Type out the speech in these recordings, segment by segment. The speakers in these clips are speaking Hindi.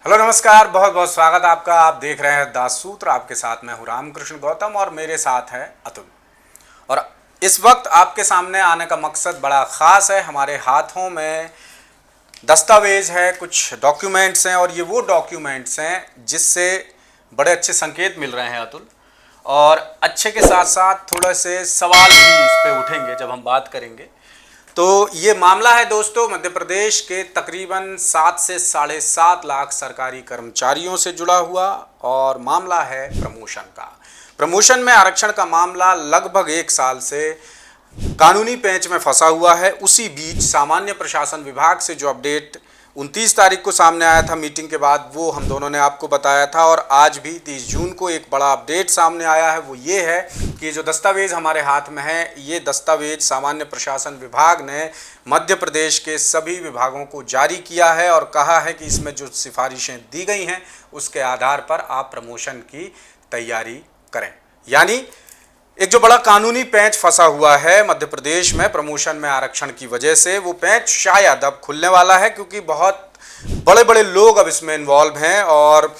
हेलो नमस्कार, बहुत बहुत स्वागत आपका। आप देख रहे हैं दास सूत्र। आपके साथ मैं हूं रामकृष्ण गौतम और मेरे साथ है अतुल। और इस वक्त आपके सामने आने का मकसद बड़ा ख़ास है। हमारे हाथों में दस्तावेज है, कुछ डॉक्यूमेंट्स हैं और ये वो डॉक्यूमेंट्स हैं जिससे बड़े अच्छे संकेत मिल रहे हैं अतुल। और अच्छे के साथ साथ थोड़े से सवाल भी इस पे उठेंगे जब हम बात करेंगे। तो ये मामला है दोस्तों मध्य प्रदेश के तकरीबन 7 से 7.5 लाख सरकारी कर्मचारियों से जुड़ा हुआ। और मामला है प्रमोशन का। प्रमोशन में आरक्षण का मामला लगभग 1 साल से कानूनी पेंच में फंसा हुआ है। उसी बीच सामान्य प्रशासन विभाग से जो अपडेट 29 तारीख को सामने आया था मीटिंग के बाद, वो हम दोनों ने आपको बताया था। और आज भी 30 जून को एक बड़ा अपडेट सामने आया है। वो ये है कि जो दस्तावेज हमारे हाथ में है, ये दस्तावेज सामान्य प्रशासन विभाग ने मध्य प्रदेश के सभी विभागों को जारी किया है और कहा है कि इसमें जो सिफारिशें दी गई हैं उसके आधार पर आप प्रमोशन की तैयारी करें। यानी एक जो बड़ा कानूनी पैंच फंसा हुआ है मध्य प्रदेश में प्रमोशन में आरक्षण की वजह से, वो पैंच शायद अब खुलने वाला है, क्योंकि बहुत बड़े बड़े लोग अब इसमें इन्वॉल्व हैं। और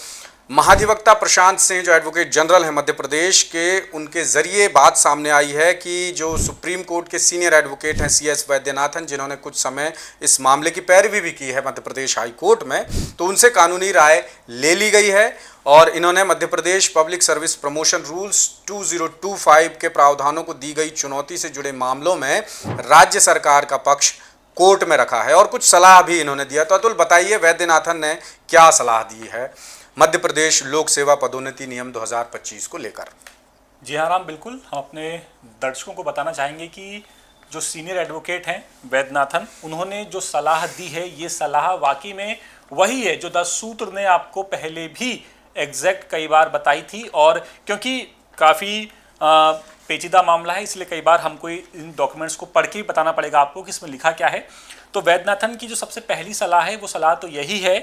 महाधिवक्ता प्रशांत सिंह जो एडवोकेट जनरल हैं मध्य प्रदेश के, उनके ज़रिए बात सामने आई है कि जो सुप्रीम कोर्ट के सीनियर एडवोकेट हैं CS वैद्यनाथन, जिन्होंने कुछ समय इस मामले की पैरवी भी की है मध्य प्रदेश हाई कोर्ट में, तो उनसे कानूनी राय ले ली गई है। और इन्होंने Madhya Pradesh public service promotion rules 2025 के प्रावधानों को दी गई चुनौती से जुड़े मामलों में राज्य सरकार का पक्ष कोर्ट में रखा है और कुछ सलाह भी इन्होंने दिया। तो अतुल बताइए, वैद्यनाथन ने क्या सलाह दी है मध्य प्रदेश लोक सेवा पदोन्नति नियम 2025 को लेकर? जी हाँ राम, बिल्कुल। हम अपने दर्शकों को बताना चाहेंगे कि जो सीनियर एडवोकेट हैं वैद्यनाथन, उन्होंने जो सलाह दी है, ये सलाह वाकई में वही है जो 10 सूत्र ने आपको पहले भी एग्जैक्ट कई बार बताई थी। और क्योंकि काफ़ी पेचीदा मामला है, इसलिए कई बार हमको इन डॉक्यूमेंट्स को पढ़ के ही बताना पड़ेगा आपको कि इसमें लिखा क्या है। तो वैद्यनाथन की जो सबसे पहली सलाह है, वो सलाह तो यही है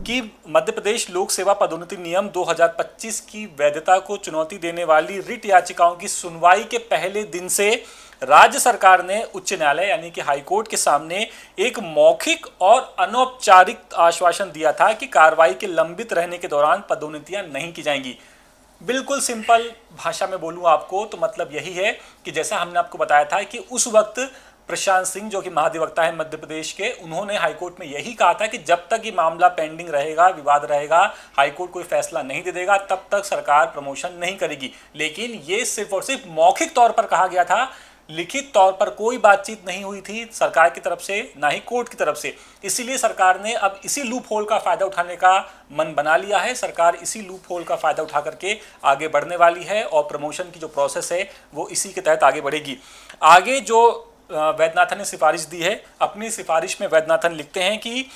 कि मध्य प्रदेश लोक सेवा पदोन्नति नियम 2025 की वैधता को चुनौती देने वाली रिट याचिकाओं की सुनवाई के पहले दिन से राज्य सरकार ने उच्च न्यायालय यानी कि हाईकोर्ट के सामने एक मौखिक और अनौपचारिक आश्वासन दिया था कि कार्रवाई के लंबित रहने के दौरान पदोन्नतियां नहीं की जाएंगी। बिल्कुल सिंपल भाषा में बोलूं आपको तो मतलब यही है कि जैसा हमने आपको बताया था कि उस वक्त प्रशांत सिंह जो कि महाधिवक्ता है मध्य प्रदेश के, उन्होंने हाईकोर्ट में यही कहा था कि जब तक ये मामला पेंडिंग रहेगा, विवाद रहेगा, हाईकोर्ट कोई फैसला नहीं दे देगा, तब तक सरकार प्रमोशन नहीं करेगी। लेकिन ये सिर्फ और सिर्फ मौखिक तौर पर कहा गया था, लिखित तौर पर कोई बातचीत नहीं हुई थी सरकार की तरफ से, ना ही कोर्ट की तरफ से। इसीलिए सरकार ने अब इसी लूप होल का फायदा उठाने का मन बना लिया है। सरकार इसी लूप होल का फायदा उठा करके आगे बढ़ने वाली है और प्रमोशन की जो प्रोसेस है वो इसी के तहत आगे बढ़ेगी। आगे जो वैद्यनाथन ने सिफारिश दी है, अपनी सिफारिश में वैद्यनाथन लिखते हैं कि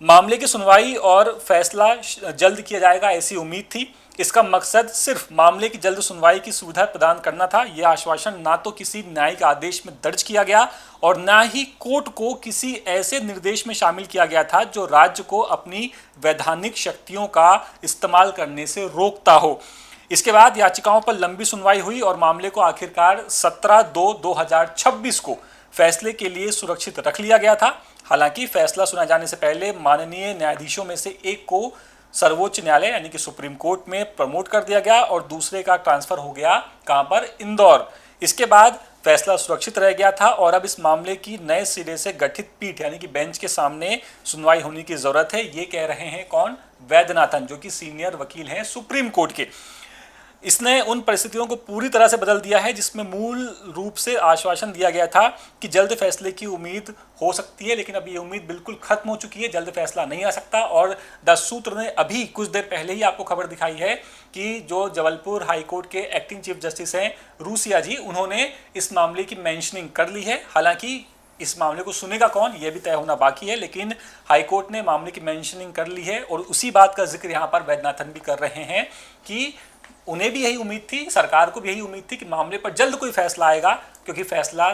मामले की सुनवाई और फैसला जल्द किया जाएगा, ऐसी उम्मीद थी। इसका मकसद सिर्फ मामले की जल्द सुनवाई की सुविधा प्रदान करना था। यह आश्वासन ना तो किसी न्यायिक आदेश में दर्ज किया गया और ना ही कोर्ट को किसी ऐसे निर्देश में शामिल किया गया था जो राज्य को अपनी वैधानिक शक्तियों का इस्तेमाल करने से रोकता हो। इसके बाद याचिकाओं पर लंबी सुनवाई हुई और मामले को आखिरकार 17/2/2026 को फैसले के लिए सुरक्षित रख लिया गया था। हालांकि फैसला सुनाए जाने से पहले माननीय न्यायाधीशों में से एक को सर्वोच्च न्यायालय यानी कि सुप्रीम कोर्ट में प्रमोट कर दिया गया और दूसरे का ट्रांसफर हो गया कहां पर, इंदौर। इसके बाद फैसला सुरक्षित रह गया था और अब इस मामले की नए सिरे से गठित पीठ यानी कि बेंच के सामने सुनवाई होने की जरूरत है। ये कह रहे हैं कौन? वैद्यनाथन, जो कि सीनियर वकील हैं सुप्रीम कोर्ट के। इसने उन परिस्थितियों को पूरी तरह से बदल दिया है जिसमें मूल रूप से आश्वासन दिया गया था कि जल्द फैसले की उम्मीद हो सकती है, लेकिन अब ये उम्मीद बिल्कुल खत्म हो चुकी है। जल्द फैसला नहीं आ सकता। और 10 सूत्र ने अभी कुछ देर पहले ही आपको खबर दिखाई है कि जो जबलपुर हाईकोर्ट के एक्टिंग चीफ जस्टिस हैं रूसिया जी, उन्होंने इस मामले की मेंशनिंग कर ली है। हालांकि इस मामले को सुनेगा कौन, यह भी तय होना बाकी है, लेकिन हाईकोर्ट ने मामले की मेंशनिंग कर ली है। और उसी बात का जिक्र यहाँ पर वैद्यनाथन भी कर रहे हैं कि उन्हें भी यही उम्मीद थी, सरकार को भी यही उम्मीद थी कि मामले पर जल्द कोई फैसला आएगा, क्योंकि फैसला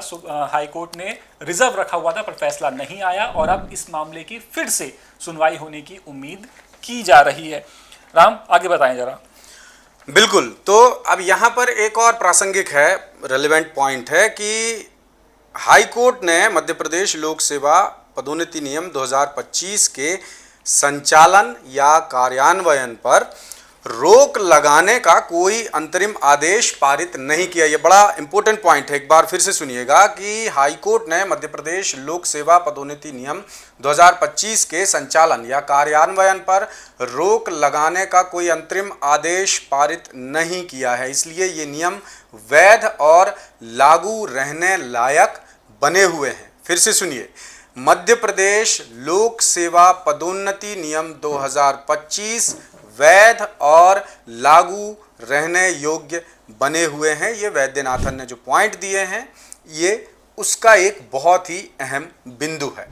हाईकोर्ट ने रिजर्व रखा हुआ था पर फैसला नहीं आया और अब इस मामले की फिर से सुनवाई होने की उम्मीद की जा रही है। राम, आगे बताएं जरा। बिल्कुल। तो अब यहाँ पर एक और प्रासंगिक है, रेलेवेंट पॉइंट है कि हाई कोर्ट ने मध्य प्रदेश लोक सेवा पदोन्नति नियम 2025 के संचालन या कार्यान्वयन पर रोक लगाने का कोई अंतरिम आदेश पारित नहीं किया। ये बड़ा इंपॉर्टेंट पॉइंट है, एक बार फिर से सुनिएगा कि हाई कोर्ट ने मध्य प्रदेश लोक सेवा पदोन्नति नियम 2025 के संचालन या कार्यान्वयन पर रोक लगाने का कोई अंतरिम आदेश पारित नहीं किया है, इसलिए ये नियम वैध और लागू रहने लायक बने हुए हैं। फिर से सुनिए, मध्य प्रदेश लोक सेवा पदोन्नति नियम 2025 वैध और लागू रहने योग्य बने हुए हैं। ये वैद्यनाथन ने जो पॉइंट दिए हैं ये उसका एक बहुत ही अहम बिंदु है।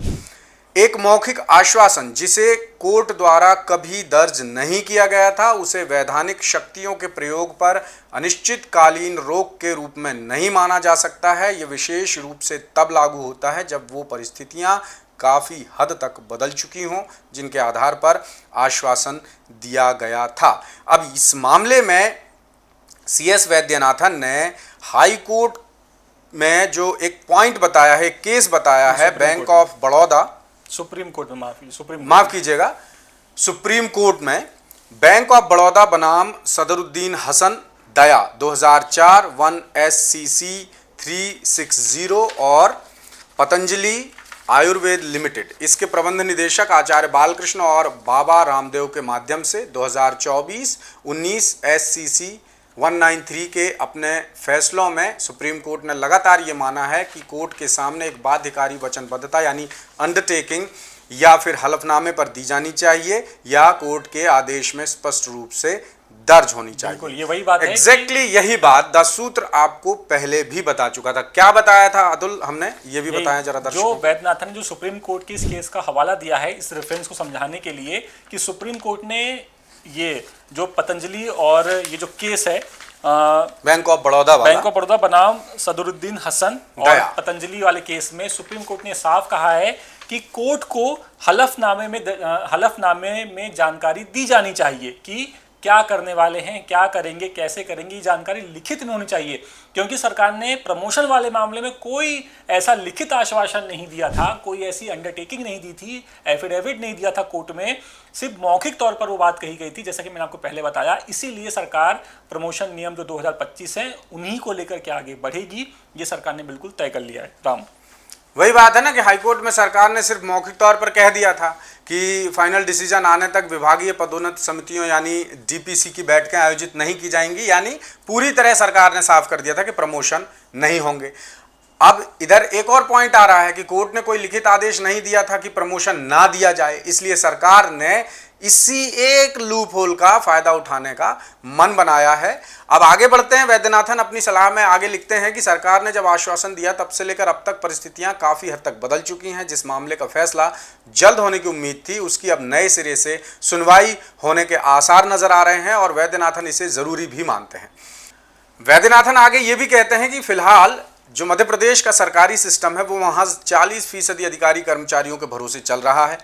एक मौखिक आश्वासन जिसे कोर्ट द्वारा कभी दर्ज नहीं किया गया था उसे वैधानिक शक्तियों के प्रयोग पर अनिश्चितकालीन रोक के रूप में नहीं माना जा सकता है। ये विशेष रूप से तब लागू होता है जब वो परिस्थितियां काफ़ी हद तक बदल चुकी हों जिनके आधार पर आश्वासन दिया गया था। अब इस मामले में CS वैद्यनाथन ने हाई कोर्ट में जो एक पॉइंट बताया है, केस बताया है bank of Baroda, supreme court में माफ कीजिएगा, सुप्रीम कोर्ट में बैंक ऑफ बड़ौदा बनाम सदरुद्दीन हसन दया 2004 1 SCC 360 और पतंजलि आयुर्वेद लिमिटेड, इसके प्रबंध निदेशक आचार्य बालकृष्ण और बाबा रामदेव के माध्यम से 2024-19 SCC 193 के अपने फैसलों में सुप्रीम कोर्ट ने लगातार ये माना है कि कोर्ट के सामने एक बाध्यकारी वचनबद्धता यानी अंडरटेकिंग या फिर हलफनामे पर दी जानी चाहिए या कोर्ट के आदेश में स्पष्ट रूप से दर्ज होनी चाहिए। बिल्कुल, ये वही बात है। एग्जैक्टली यही बात द सूत्र आपको पहले भी बता चुका था। क्या बताया था अतुल, हमने ये भी बताया जरा दर्शकों। जो वैद्यनाथन ने जो सुप्रीम कोर्ट के इस केस का हवाला दिया है इस रेफरेंस को समझाने के लिए कि सुप्रीम कोर्ट ने ये जो पतंजलि और ये जो केस है बैंक ऑफ बड़ौदा बनाम सदरुद्दीन हसन और पतंजलि वाले केस में सुप्रीम कोर्ट ने साफ कहा है कि कोर्ट को हलफनामे में जानकारी दी जानी चाहिए कि क्या करने वाले हैं, क्या करेंगे, कैसे करेंगे, ये जानकारी लिखित में होनी चाहिए। क्योंकि सरकार ने प्रमोशन वाले मामले में कोई ऐसा लिखित आश्वासन नहीं दिया था, कोई ऐसी अंडरटेकिंग नहीं दी थी, एफिडेविट नहीं दिया था कोर्ट में, सिर्फ मौखिक तौर पर वो बात कही गई थी, जैसा कि मैंने आपको पहले बताया। इसीलिए सरकार प्रमोशन नियम जो 2025 है उन्हीं को लेकर के आगे बढ़ेगी, ये सरकार ने बिल्कुल तय कर लिया है। राम, वही बात है ना कि हाईकोर्ट में सरकार ने सिर्फ मौखिक तौर पर कह दिया था कि फाइनल डिसीजन आने तक विभागीय पदोन्नति समितियों यानी DPC की बैठकें आयोजित नहीं की जाएंगी, यानी पूरी तरह सरकार ने साफ कर दिया था कि प्रमोशन नहीं होंगे। अब इधर एक और पॉइंट आ रहा है कि कोर्ट ने कोई लिखित आदेश नहीं दिया था कि प्रमोशन ना दिया जाए, इसलिए सरकार ने इसी एक लूप होल का फायदा उठाने का मन बनाया है। अब आगे बढ़ते हैं। वैद्यनाथन अपनी सलाह में आगे लिखते हैं कि सरकार ने जब आश्वासन दिया तब से लेकर अब तक परिस्थितियां काफ़ी हद तक बदल चुकी हैं। जिस मामले का फैसला जल्द होने की उम्मीद थी उसकी अब नए सिरे से सुनवाई होने के आसार नजर आ रहे हैं और वैद्यनाथन इसे ज़रूरी भी मानते हैं। वैद्यनाथन आगे ये भी कहते हैं कि फिलहाल जो मध्य प्रदेश का सरकारी सिस्टम है वो वहाँ 40% अधिकारी कर्मचारियों के भरोसे चल रहा है।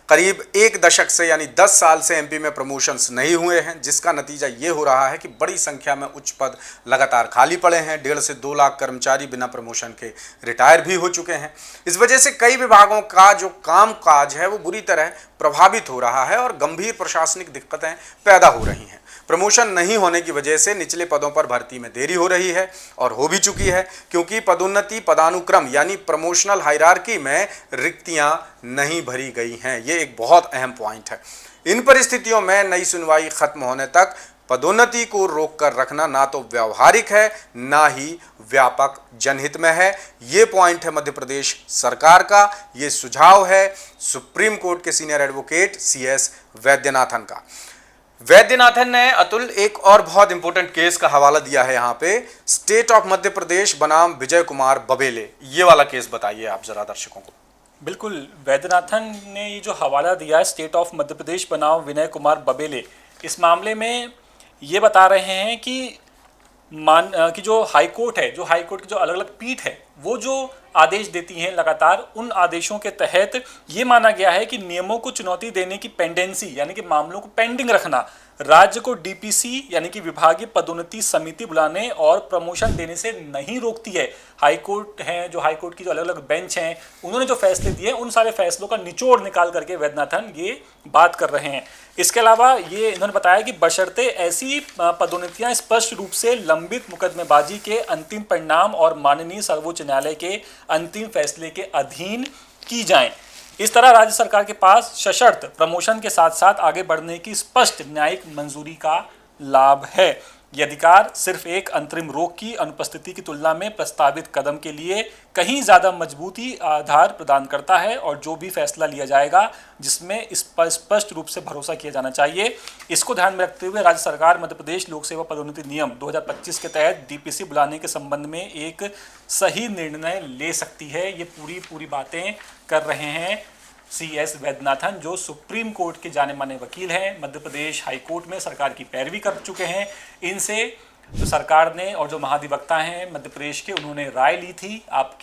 करीब एक दशक से यानी 10 साल से MP में प्रमोशंस नहीं हुए हैं, जिसका नतीजा ये हो रहा है कि बड़ी संख्या में उच्च पद लगातार खाली पड़े हैं। 1.5 से 2 लाख कर्मचारी बिना प्रमोशन के रिटायर भी हो चुके हैं। इस वजह से कई विभागों का जो काम काज है वो बुरी तरह प्रभावित हो रहा है और गंभीर प्रशासनिक दिक्कतें पैदा हो रही हैं। प्रमोशन नहीं होने की वजह से निचले पदों पर भर्ती में देरी हो रही है और हो भी चुकी है, क्योंकि पदोन्नति पदानुक्रम यानी प्रमोशनल हायरार्की में रिक्तियां नहीं भरी गई हैं। ये एक बहुत अहम पॉइंट है। इन परिस्थितियों में नई सुनवाई खत्म होने तक पदोन्नति को रोक कर रखना ना तो व्यावहारिक है ना ही व्यापक जनहित में है। ये पॉइंट है मध्य प्रदेश सरकार का, ये सुझाव है सुप्रीम कोर्ट के सीनियर एडवोकेट CS वैद्यनाथन का। वैद्यनाथन ने अतुल एक और बहुत इंपॉर्टेंट केस का हवाला दिया है यहाँ पे, स्टेट ऑफ मध्य प्रदेश बनाम विजय कुमार बबेले। ये वाला केस बताइए आप जरा दर्शकों को। बिल्कुल, वैद्यनाथन ने ये जो हवाला दिया है स्टेट ऑफ मध्य प्रदेश बनाम विनय कुमार बबेले, इस मामले में ये बता रहे हैं कि जो हाई कोर्ट है, जो हाई कोर्ट की जो अलग अलग पीठ है वो जो आदेश देती हैं लगातार, उन आदेशों के तहत ये माना गया है कि नियमों को चुनौती देने की पेंडेंसी यानी कि मामलों को पेंडिंग रखना राज्य को डीपीसी यानी कि विभागीय पदोन्नति समिति बुलाने और प्रमोशन देने से नहीं रोकती है। हाईकोर्ट हैं, जो हाईकोर्ट की जो अलग अलग बेंच हैं, उन्होंने जो फैसले दिए उन सारे फैसलों का निचोड़ निकाल करके वैद्यनाथन ये बात कर रहे हैं। इसके अलावा ये इन्होंने बताया कि बशर्ते ऐसी पदोन्नतियां स्पष्ट रूप से लंबित मुकदमेबाजी के अंतिम परिणाम और माननीय सर्वोच्च न्यायालय के अंतिम फैसले के अधीन की जाएं। इस तरह राज्य सरकार के पास सशर्त प्रमोशन के साथ साथ आगे बढ़ने की स्पष्ट न्यायिक मंजूरी का लाभ है। यह अधिकार सिर्फ एक अंतरिम रोक की अनुपस्थिति की तुलना में प्रस्तावित कदम के लिए कहीं ज़्यादा मजबूती आधार प्रदान करता है और जो भी फैसला लिया जाएगा जिसमें इस पर स्पष्ट रूप से भरोसा किया जाना चाहिए, इसको ध्यान में रखते हुए राज्य सरकार मध्य प्रदेश लोक सेवा पदोन्नति नियम 2025 के तहत डीपीसी बुलाने के संबंध में एक सही निर्णय ले सकती है। ये पूरी बातें कर रहे हैं CS वैद्यनाथन, जो सुप्रीम कोर्ट के जाने माने वकील हैं, मध्य प्रदेश हाई कोर्ट में सरकार की पैरवी कर चुके हैं। इनसे जो सरकार ने और जो महाधिवक्ता हैं मध्य प्रदेश के, उन्होंने राय ली थी आप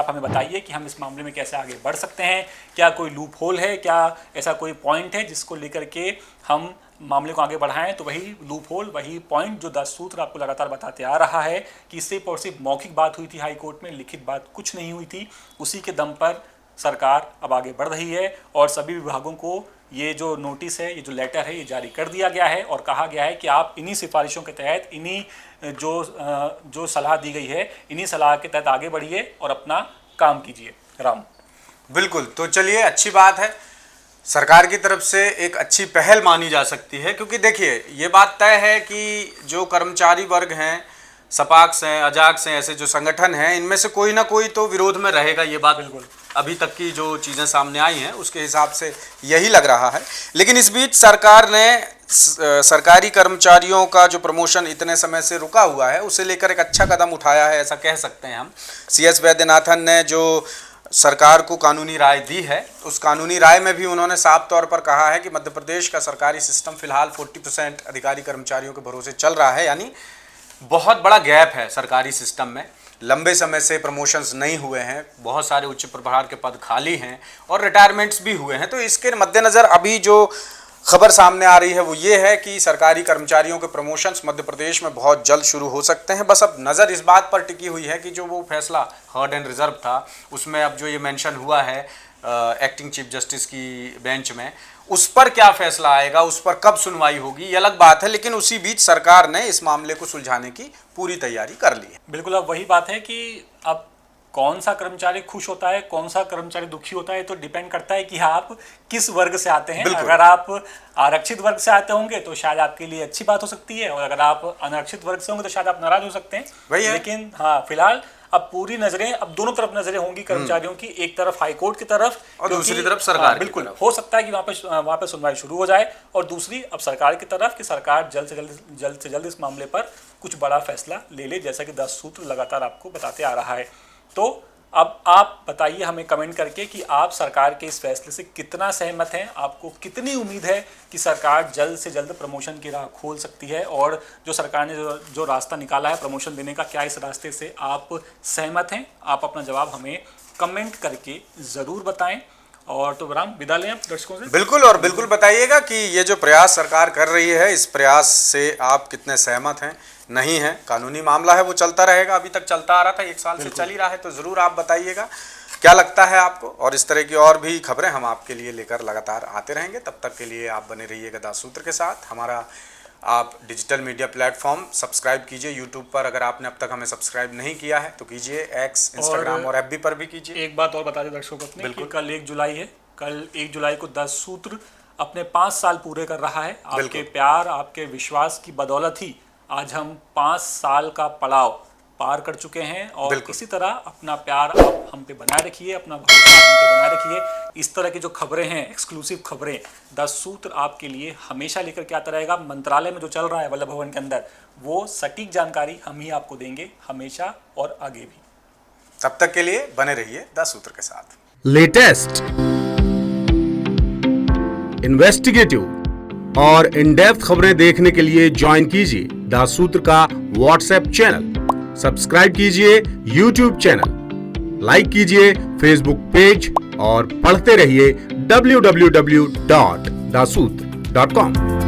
हमें बताइए कि हम इस मामले में कैसे आगे बढ़ सकते हैं, क्या कोई लूप होल है, क्या ऐसा कोई पॉइंट है जिसको लेकर के हम मामले को आगे बढ़ाएं। तो वही लूप होल, वही पॉइंट जो दास सूत्र आपको लगातार बताते आ रहा है कि सिर्फ और सिर्फ मौखिक बात हुई थी हाई कोर्ट में, लिखित बात कुछ नहीं हुई थी। उसी के दम पर सरकार अब आगे बढ़ रही है और सभी विभागों को ये जो नोटिस है, ये जो लेटर है, ये जारी कर दिया गया है और कहा गया है कि आप इन्हीं सिफारिशों के तहत, इन्हीं जो सलाह दी गई है, इन्हीं सलाह के तहत आगे बढ़िए और अपना काम कीजिए। राम, बिल्कुल। तो चलिए, अच्छी बात है, सरकार की तरफ से एक अच्छी पहल मानी जा सकती है, क्योंकि देखिए ये बात तय है कि जो कर्मचारी वर्ग हैं, सपाक्स हैं, अजाक्स हैं, ऐसे जो संगठन हैं, इनमें से कोई ना कोई तो विरोध में रहेगा। ये बात बिल्कुल अभी तक की जो चीज़ें सामने आई हैं उसके हिसाब से यही लग रहा है। लेकिन इस बीच सरकार ने सरकारी कर्मचारियों का जो प्रमोशन इतने समय से रुका हुआ है उसे लेकर एक अच्छा कदम उठाया है, ऐसा कह सकते हैं हम। CS वैद्यनाथन ने जो सरकार को कानूनी राय दी है, उस कानूनी राय में भी उन्होंने साफ तौर पर कहा है कि मध्य प्रदेश का सरकारी सिस्टम फिलहाल 40% अधिकारी कर्मचारियों के भरोसे चल रहा है, यानी बहुत बड़ा गैप है सरकारी सिस्टम में। लंबे समय से प्रमोशंस नहीं हुए हैं, बहुत सारे उच्च प्रभार के पद खाली हैं और रिटायरमेंट्स भी हुए हैं। तो इसके मद्देनज़र अभी जो खबर सामने आ रही है वो ये है कि सरकारी कर्मचारियों के प्रमोशंस मध्य प्रदेश में बहुत जल्द शुरू हो सकते हैं। बस अब नज़र इस बात पर टिकी हुई है कि जो वो फैसला हर्ड एंड रिजर्व था, उसमें अब जो ये मेंशन हुआ है एक्टिंग चीफ जस्टिस की बेंच में, उस पर क्या फैसला आएगा, उस पर कब सुनवाई होगी, ये अलग बात है। लेकिन उसी बीच सरकार ने इस मामले को सुलझाने की पूरी तैयारी कर ली है। बिल्कुल, अब वही बात है कि अब कौन सा कर्मचारी खुश होता है, कौन सा कर्मचारी दुखी होता है, तो डिपेंड करता है कि आप किस वर्ग से आते हैं। अगर आप आरक्षित वर्ग से आते होंगे तो शायद आपके लिए अच्छी बात हो सकती है, और अगर आप अनारक्षित वर्ग से होंगे तो शायद आप नाराज हो सकते हैं। लेकिन हाँ, फिलहाल अब पूरी नजरें, अब दोनों तरफ नजरें होंगी कर्मचारियों की, एक तरफ हाईकोर्ट की तरफ और दूसरी तरफ सरकार। बिल्कुल, हो सकता है कि वहाँ पे सुनवाई शुरू हो जाए, और दूसरी अब सरकार की तरफ कि सरकार जल्द से जल्द इस मामले पर कुछ बड़ा फैसला ले ले, जैसा कि 10 सूत्र लगातार आपको बताते आ रहा है। तो अब आप बताइए हमें कमेंट करके कि आप सरकार के इस फैसले से कितना सहमत हैं, आपको कितनी उम्मीद है कि सरकार जल्द से जल्द प्रमोशन की राह खोल सकती है, और जो सरकार ने जो रास्ता निकाला है प्रमोशन देने का, क्या इस रास्ते से आप सहमत हैं? आप अपना जवाब हमें कमेंट करके ज़रूर बताएं। और तो राम, विदा लें आप दर्शकों से। बिल्कुल, और बिल्कुल बताइएगा कि ये जो प्रयास सरकार कर रही है, इस प्रयास से आप कितने सहमत हैं, नहीं है। कानूनी मामला है, वो चलता रहेगा, अभी तक चलता आ रहा था, 1 साल से चल ही रहा है। तो ज़रूर आप बताइएगा क्या लगता है आपको, और इस तरह की और भी खबरें हम आपके लिए लेकर लगातार आते रहेंगे। तब तक के लिए आप बने रहिएगा दास सूत्र के साथ। हमारा आप डिजिटल मीडिया प्लेटफॉर्म सब्सक्राइब कीजिए यूट्यूब पर, अगर आपने अब तक हमें सब्सक्राइब नहीं किया है तो कीजिए। X, इंस्टाग्राम और FB पर भी कीजिए। एक बात और बता दें दर्शकों को अपने, बिल्कुल, कल 1 जुलाई है। कल 1 जुलाई को 10 सूत्र अपने 5 साल पूरे कर रहा है। आपके प्यार, आपके विश्वास की बदौलत ही आज हम 5 साल का पड़ाव पार कर चुके हैं, और इसी तरह अपना प्यार आप हम पे बनाए रखिए, अपना भरोसा हम पे बनाए रखिए। इस तरह की जो खबरें हैं, एक्सक्लूसिव खबरें, 10 सूत्र आपके लिए हमेशा लेकर के आता रहेगा। मंत्रालय में जो चल रहा है वल्लभ भवन के अंदर, वो सटीक जानकारी हम ही आपको देंगे हमेशा और आगे भी। तब तक के लिए बने रहिए 10 सूत्र के साथ। लेटेस्ट, इन्वेस्टिगेटिव और इन डेप्थ खबरें देखने के लिए ज्वाइन कीजिए दास सूत्र का व्हाट्सएप चैनल, सब्सक्राइब कीजिए यूट्यूब चैनल, लाइक कीजिए फेसबुक पेज और पढ़ते रहिए www.dasootra.com।